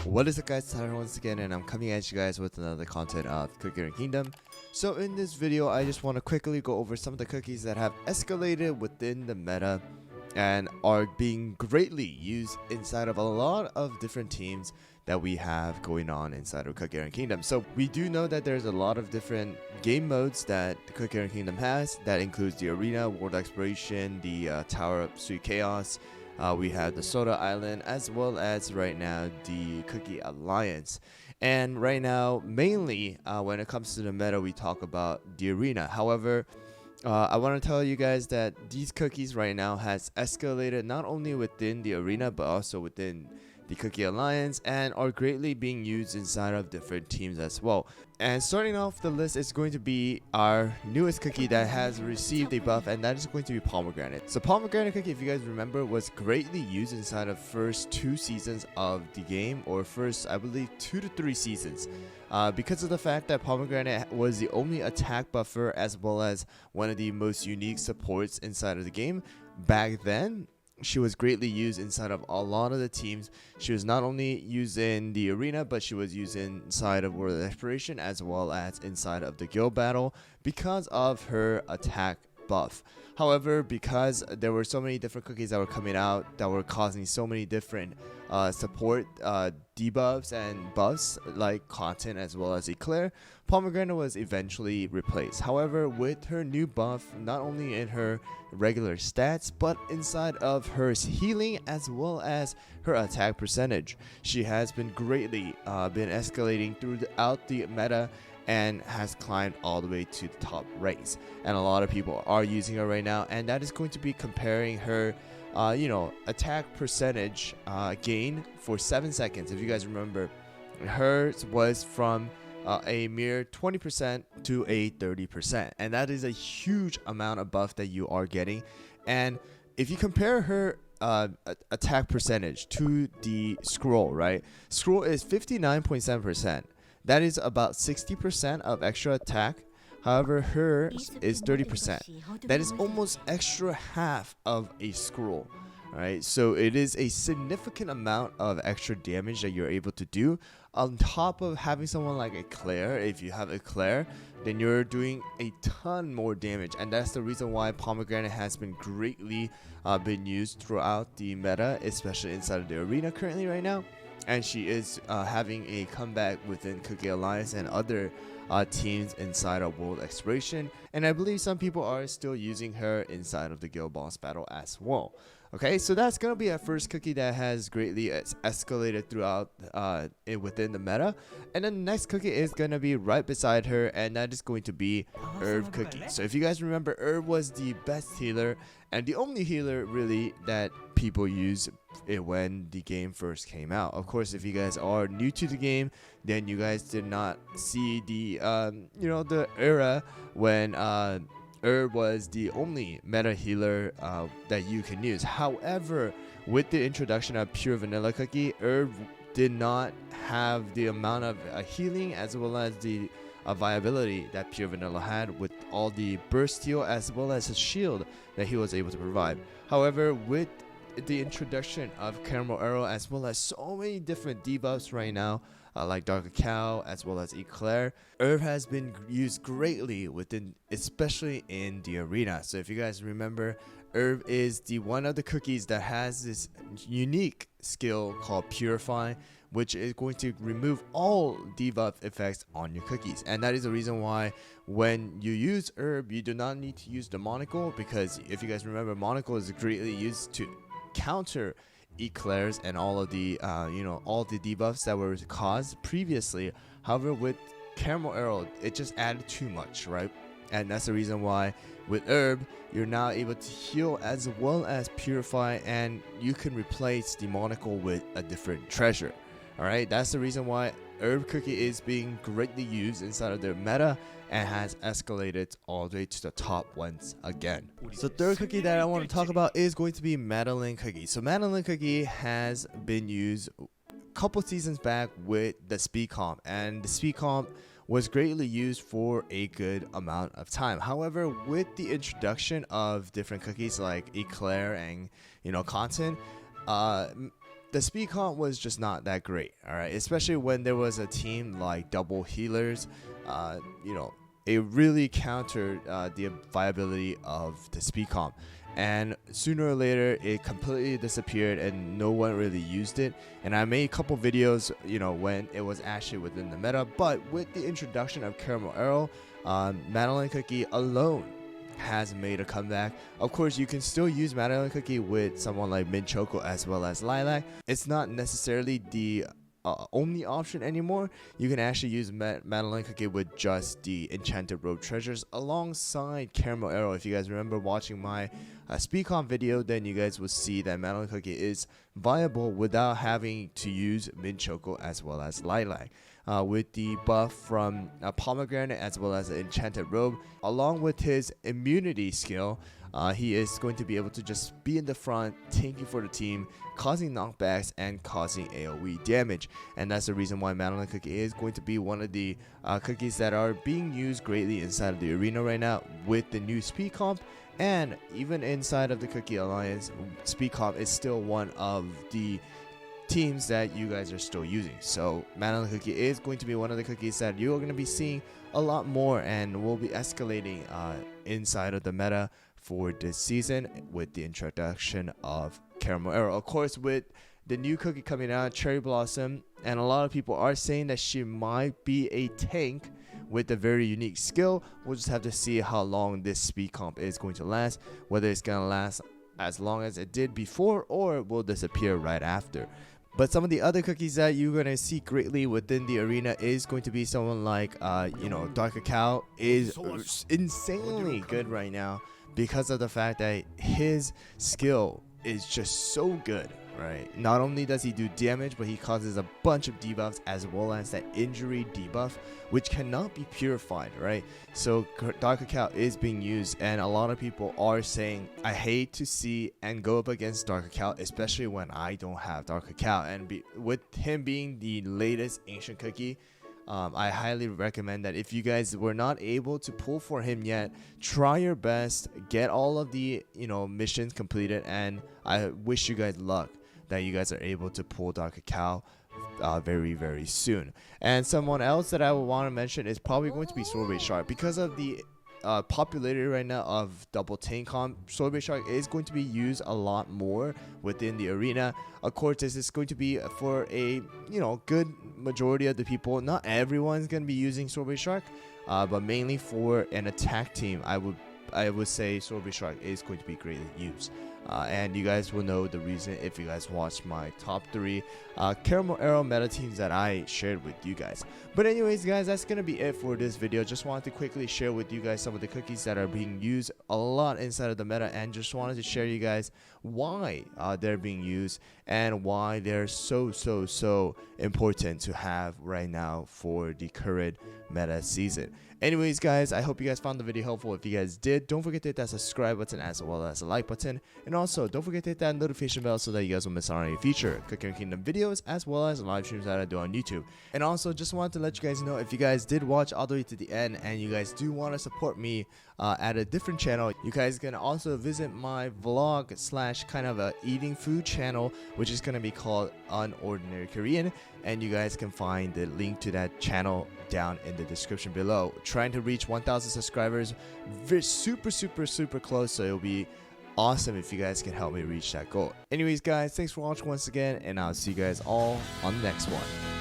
What is up guys, Tyler once again, and I'm coming at you guys with another content of Cacao Kingdom. So in this video, I just want to quickly go over some of the cookies that have escalated within the meta and are being greatly used inside of a lot of different teams that we have going on inside of Cacao Kingdom. So we do know that there's a lot of different game modes that the Cacao Kingdom has. That includes the Arena, World Exploration, the Tower of Sweet Chaos. We have the Soda Island, as well as right now the Cookie Alliance. And right now, mainly when it comes to the meta, we talk about the Arena. However, I want to tell you guys that these cookies right now has escalated not only within the Arena, but also within the Cookie Alliance, and are greatly being used inside of different teams as well. And starting off the list is going to be our newest cookie that has received a buff, and that is going to be Pomegranate. So Pomegranate cookie, if you guys remember, was greatly used inside of first 2 seasons of the game, or first, I believe, 2 to 3 seasons. Because of the fact that Pomegranate was the only attack buffer as well as one of the most unique supports inside of the game back then. She was greatly used inside of a lot of the teams. She was not only used in the Arena, but she was used inside of World Exploration as well as inside of the guild battle because of her attack buff. However, because there were so many different cookies that were coming out that were causing so many different support debuffs and buffs like Content as well as Eclair, Pomegranate was eventually replaced. However, with her new buff, not only in her regular stats, but inside of her healing as well as her attack percentage, she has been greatly been escalating throughout the meta and has climbed all the way to the top ranks. And a lot of people are using her right now, and that is going to be comparing her attack percentage gain for 7 seconds. If you guys remember, hers was from a mere 20% to a 30%, and that is a huge amount of buff that you are getting. And if you compare her attack percentage to the scroll, right? Scroll is 59.7%. That is about 60% of extra attack. However, hers is 30%. That is almost extra half of a scroll. Alright, so it is a significant amount of extra damage that you're able to do on top of having someone like Eclair. If you have Eclair, then you're doing a ton more damage, and that's the reason why Pomegranate has been greatly been used throughout the meta, especially inside of the Arena currently right now. And she is having a comeback within Cookie Alliance and other teams inside of World Exploration, and I believe some people are still using her inside of the Guild Boss battle as well. Okay, so that's gonna be our first cookie that has greatly escalated throughout within the meta. And then the next cookie is gonna be right beside her, and that is going to be Herb cookie. So if you guys remember, Herb was the best healer and the only healer really that people used when the game first came out. Of course, if you guys are new to the game, then you guys did not see the the era when Herb was the only meta healer that you can use. However, with the introduction of Pure Vanilla Cookie, Herb did not have the amount of healing as well as the viability that Pure Vanilla had, with all the burst heal as well as his shield that he was able to provide. However, with the introduction of Caramel Arrow as well as so many different debuffs right now, like Dark Cacao as well as Eclair, Herb has been used greatly within, especially in the Arena. So if you guys remember, Herb is the one of the cookies that has this unique skill called Purify, which is going to remove all debuff effects on your cookies. And that is the reason why when you use Herb, you do not need to use the Monocle, because if you guys remember, Monocle is greatly used to counter Eclairs and all of the all the debuffs that were caused previously. However, with Caramel Arrow, it just added too much, right? And that's the reason why with Herb, you're now able to heal as well as purify, and you can replace the Monocle with a different treasure. Alright, that's the reason why Herb cookie is being greatly used inside of their meta and has escalated all the way to the top once again. So third cookie that I want to talk about is going to be Madeline cookie. So Madeline cookie has been used a couple seasons back with the speed comp, and the speed comp was greatly used for a good amount of time. However, with the introduction of different cookies like Eclair and Content, the speed comp was just not that great, all right, especially when there was a team like double healers. You know, it really countered the viability of the speed comp, and sooner or later it completely disappeared and no one really used it. And I made a couple videos, you know, when it was actually within the meta, but with the introduction of Caramel Arrow, Madeline Cookie alone has made a comeback. Of course, you can still use Madeline Cookie with someone like Mint Choco as well as Lilac. It's not necessarily the only option anymore. You can actually use Madeline Cookie with just the Enchanted Robe treasures alongside Caramel Arrow. If you guys remember watching my speedcom video, then you guys will see that Madeline Cookie is viable without having to use Mint Choco as well as Lilac. With the buff from Pomegranate as well as the Enchanted Robe, along with his immunity skill, he is going to be able to just be in the front, tanking for the team, causing knockbacks and causing AoE damage. And that's the reason why Madeline Cookie is going to be one of the cookies that are being used greatly inside of the arena right now with the new speed comp. And even inside of the Cookie Alliance, speed comp is still one of the teams that you guys are still using. So Madeline Cookie is going to be one of the cookies that you're going to be seeing a lot more, and will be escalating inside of the meta for this season with the introduction of Caramel Arrow. Of course, with the new cookie coming out, Cherry Blossom, and a lot of people are saying that she might be a tank with a very unique skill. We'll just have to see how long this speed comp is going to last, whether it's going to last as long as it did before or it will disappear right after. But some of the other cookies that you're going to see greatly within the arena is going to be someone like, you know, Dark Cacao is insanely good right now because of the fact that his skill is just so good, right? Not only does he do damage, but he causes a bunch of debuffs as well as that injury debuff, which cannot be purified, right? So Dark Cacao is being used, and a lot of people are saying, I hate to see and go up against Dark Cacao, especially when I don't have Dark Cacao. And with him being the latest ancient cookie, I highly recommend that if you guys were not able to pull for him yet, try your best, get all of the, you know, missions completed, and I wish you guys luck that you guys are able to pull Dark Cacao very, very soon. And someone else that I would want to mention is probably going to be Sorbet Shark. Because of the popularity right now of double tank comp, Sorbet Shark is going to be used a lot more within the arena. Of course, this is going to be for a, you know, good majority of the people. Not everyone's going to be using Sorbet Shark, but mainly for an attack team, I would say Sorbet Shark is going to be greatly used. And you guys will know the reason if you guys watch my top 3 Caramel Arrow meta teams that I shared with you guys. But anyways, guys, that's gonna be it for this video. Just wanted to quickly share with you guys some of the cookies that are being used a lot inside of the meta, and just wanted to share you guys why they're being used and why they're so important to have right now for the current meta season. Anyways, guys, I hope you guys found the video helpful. If you guys did, don't forget to hit that subscribe button as well as the like button, and also don't forget to hit that notification bell so that you guys won't miss out on any future Cooking Kingdom videos as well as live streams that I do on YouTube. And also just wanted to let you guys know, if you guys did watch all the way to the end and you guys do want to support me at a different channel, you guys can also visit my vlog slash kind of a eating food channel, which is going to be called Unordinary Korean, and you guys can find the link to that channel down in the description below. Trying to reach 1,000 subscribers, super close, so it'll be awesome if you guys can help me reach that goal. Anyways, guys, thanks for watching once again, and I'll see you guys all on the next one.